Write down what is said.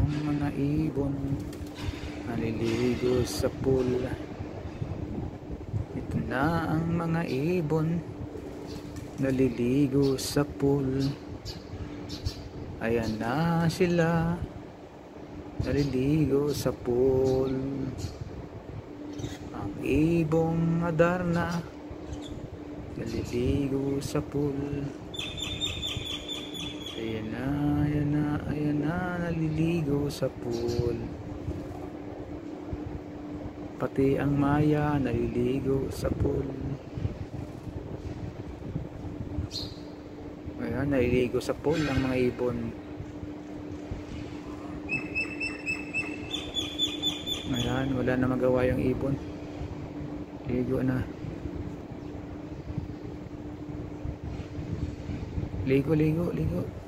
mga ibon naliligo sa pool. Ito na ang mga ibon naliligo sa pool. Ayan na sila naliligo sa pool. Ang ibong Adarna naliligo sa pool. Ayan na, naliligo sa pool. Pati ang Maya naliligo sa pool. Ayan, naliligo sa pool ang mga ibon. Ayan, wala na magawa yung ibon. Ligo na. Ligo.